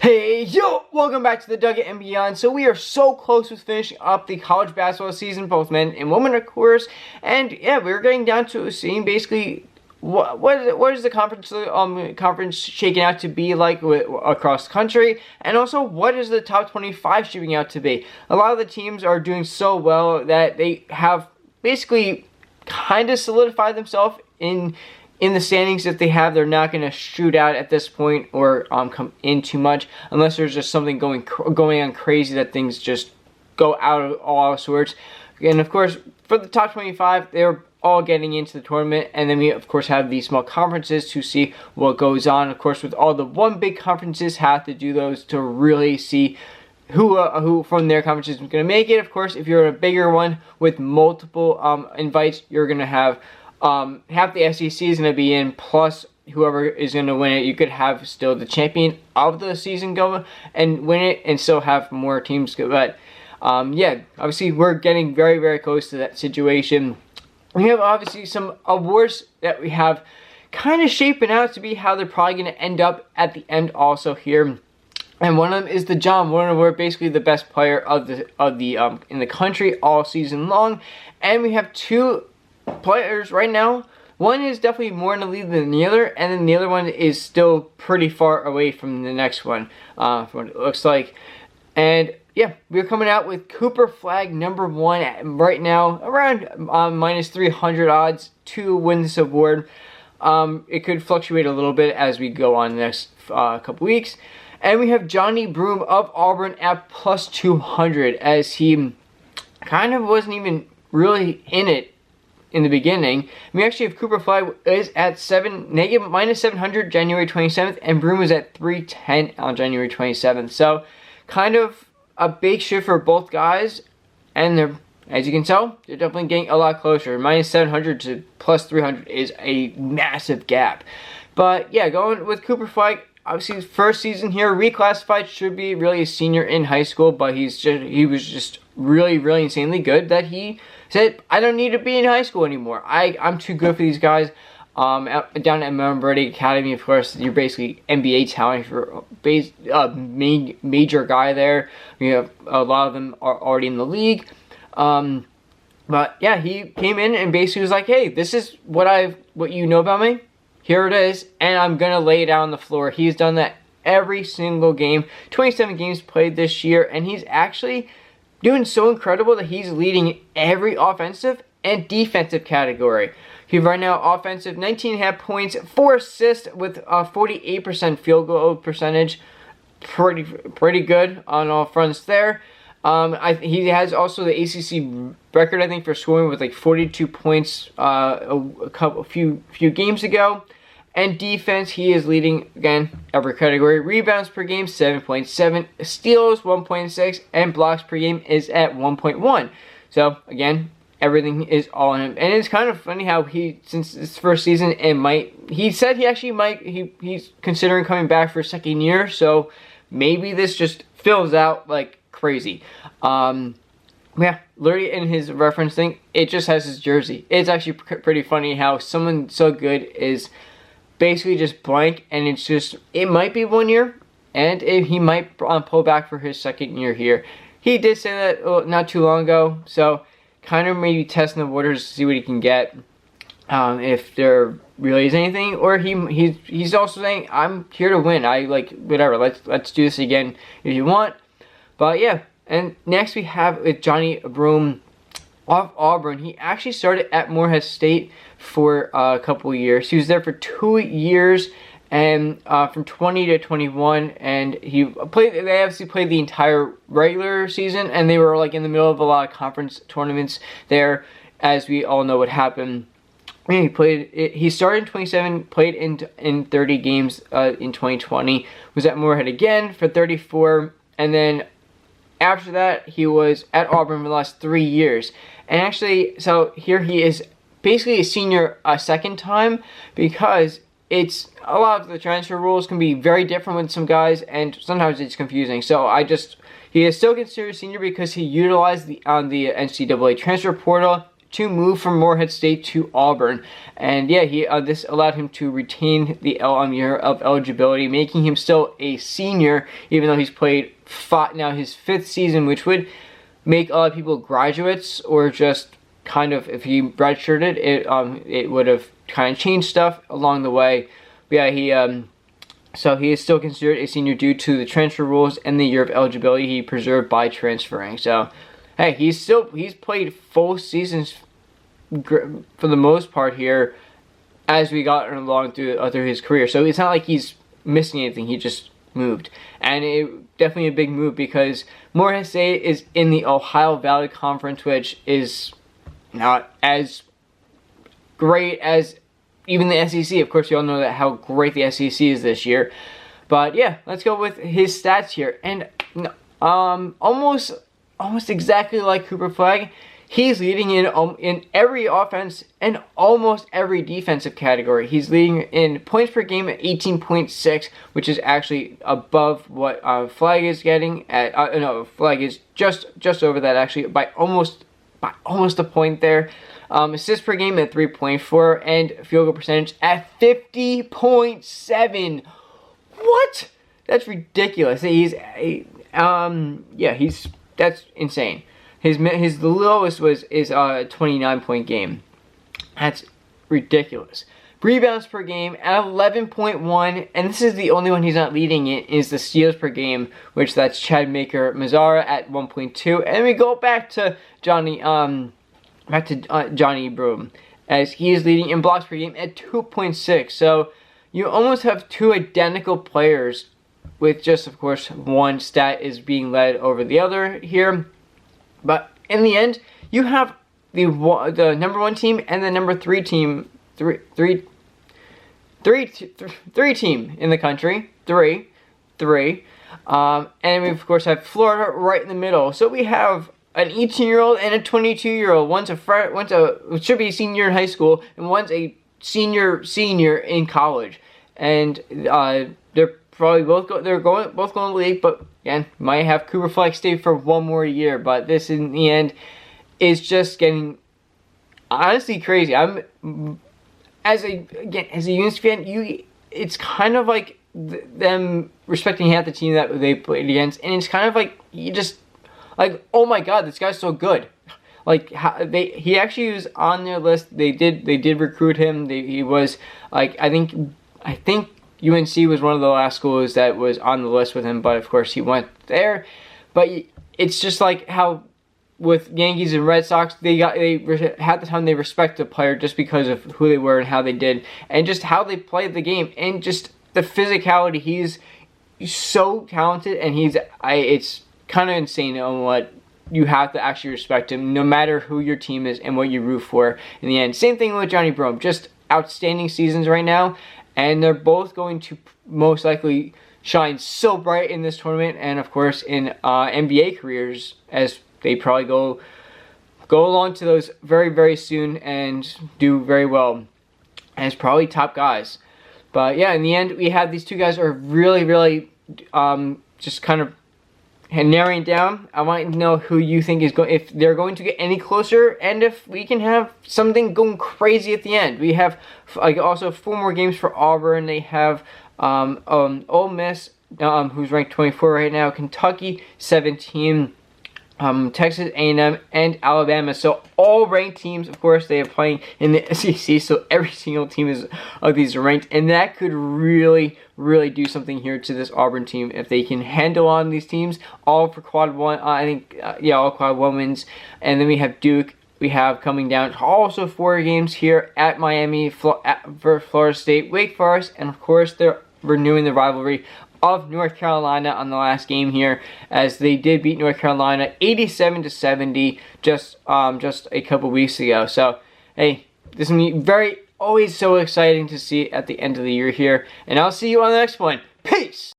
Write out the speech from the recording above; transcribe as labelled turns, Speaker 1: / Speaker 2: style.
Speaker 1: Hey, yo! Welcome back to the Dugout and Beyond. So we are so close with finishing up the college basketball season, both men and women, of course. And yeah, we're getting down to seeing basically what is the conference shaking out to be like across the country, and also what is the top 25 shaping out to be. A lot of the teams are doing so well that they have basically kind of solidified themselves in the standings. If they have, they're not going to shoot out at this point or come in too much unless there's just something going on crazy that things just go out of all sorts. And of course, for the top 25, they're all getting into the tournament, and then we of course have these small conferences to see what goes on. Of course, with all the one big conferences, have to do those to really see who from their conference is going to make it. Of course, if you're a bigger one with multiple invites, you're going to have half the SEC is going to be in, plus whoever is going to win it. You could have still the champion of the season go and win it and still have more teams go. But yeah, obviously we're getting very, very close to that situation. We have obviously some awards that we have kind of shaping out to be how they're probably going to end up at the end also here. And one of them is the John Wooden Award, basically the best player of the in the country all season long. And we have two players right now. One is definitely more in the lead than the other, and then the other one is still pretty far away from the next one, from what it looks like. And yeah, we're coming out with Cooper Flagg #1 right now, around minus 300 odds to win this award. It could fluctuate a little bit as we go on the next couple weeks. And we have Johnny Broome of Auburn at plus 200, as he kind of wasn't even really in it in the beginning. We actually have Cooper Flagg is at minus 700 January 27th, and Broome was at 310 on January 27th. So kind of a big shift for both guys, and they're, as you can tell, they're definitely getting a lot closer. Minus 700 to plus 300 is a massive gap. But yeah, going with Cooper Flagg, obviously his first season here, reclassified, should be really a senior in high school, but he was just really, really insanely good that he said, I don't need to be in high school anymore. I'm too good for these guys. Down at Memberty Academy, of course, you're basically NBA talent for major guy there. We have a lot of them are already in the league. But yeah, he came in and basically was like, hey, this is what you know about me. Here it is, and I'm gonna lay it out on the floor. He's done that every single game. 27 games played this year, and he's actually doing so incredible that he's leading every offensive and defensive category. He's right now offensive, 19.5 points, 4 assists with a 48% field goal percentage. Pretty good on all fronts there. He has also the ACC record, I think, for scoring with like 42 points a few games ago. And defense, he is leading again every category. Rebounds per game, 7.7. Steals, 1.6, and blocks per game is at 1.1. So again, everything is all in him. And it's kind of funny how since his first season, he said he's considering coming back for a second year. So maybe this just fills out like crazy. Yeah, literally in his reference thing, it just has his jersey. It's actually pretty funny how someone so good is basically just blank, and it might be 1 year, and he might pull back for his second year here. He did say that not too long ago, so kind of maybe testing the waters to see what he can get, if there really is anything. Or he's also saying, I'm here to win. I like whatever. Let's do this again if you want. But yeah, and next we have with Johnny Broome of Auburn. He actually started at Morehead State for a couple years. He was there for 2 years, and from 20 to 21, and they obviously played the entire regular season, and they were like in the middle of a lot of conference tournaments there, as we all know what happened. And he started in 27, played in 30 games in 2020, was at Morehead again for 34, and then after that he was at Auburn for the last 3 years. And actually, so here he is basically a senior a second time, because it's a lot of the transfer rules can be very different with some guys, and sometimes it's confusing. So he is still considered a senior because he utilized the NCAA transfer portal to move from Morehead State to Auburn. And yeah, this allowed him to retain the year of eligibility, making him still a senior, even though he's played now his 5th season, which would make a lot of people graduates, or just kind of, if he redshirted, it would have kind of changed stuff along the way. But yeah, so he is still considered a senior due to the transfer rules and the year of eligibility he preserved by transferring. So, hey, he's played full seasons for the most part here as we got along through his career. So it's not like he's missing anything. He just moved, and it definitely a big move because Morehead State is in the Ohio Valley Conference, which is not as great as even the SEC. Of course, you all know that how great the SEC is this year. But yeah, let's go with his stats here. And almost exactly like Cooper Flagg, he's leading in every offense and almost every defensive category. He's leading in points per game at 18.6, which is actually above what Flagg is getting at. No, Flagg is just over that, actually, by almost a point there. Assists per game at 3.4 and field goal percentage at 50.7. What? That's ridiculous. That's insane. The lowest is a 29-point game. That's ridiculous. Rebounds per game at 11.1, and this is the only one he's not leading in, is the steals per game, which that's Chad Mazzara at 1.2. And we go back to Johnny Broome, as he is leading in blocks per game at 2.6. So you almost have two identical players, with just, of course, one stat is being led over the other here. But in the end, you have the number 1 team and the number 3 team, three team in the country, three. And we of course have Florida right in the middle. So we have an 18-year-old and a 22-year-old. One's should be a senior in high school, and one's a senior in college. And they're probably both going to the league, but again, might have Cooper Flagg stay for one more year. But this, in the end, is just getting honestly crazy. As a Unity fan, it's kind of like them respecting half the team that they played against, and it's kind of like oh my god, this guy's so good. Like he actually was on their list. They did recruit him. He was like I think UNC was one of the last schools that was on the list with him, but of course he went there. But it's just like how with Yankees and Red Sox, at the time they respect the player just because of who they were and how they did, and just how they played the game, and just the physicality. He's so talented, and it's kind of insane on what you have to actually respect him, no matter who your team is and what you root for in the end. Same thing with Johnny Broome, just outstanding seasons right now, and they're both going to most likely shine so bright in this tournament, and of course in NBA careers, as they probably go along to those very, very soon and do very well as probably top guys. But yeah, in the end, we have these two guys are really, really just kind of narrowing down. I want to know who you think is if they're going to get any closer, and if we can have something going crazy at the end. We have also 4 more games for Auburn. They have Ole Miss, who's ranked 24 right now, Kentucky 17. Texas A&M and Alabama. So all ranked teams, of course, they are playing in the SEC. So every single team of these are ranked, and that could really, really do something here to this Auburn team if they can handle on these teams. All for quad 1. I think all quad 1 wins. And then we have Duke. We have coming down also 4 games here at Miami, for Florida State, Wake Forest, and of course they're renewing the rivalry of North Carolina on the last game here, as they did beat North Carolina 87-70 just a couple weeks ago. So hey, this is gonna be always so exciting to see at the end of the year here, and I'll see you on the next one. Peace.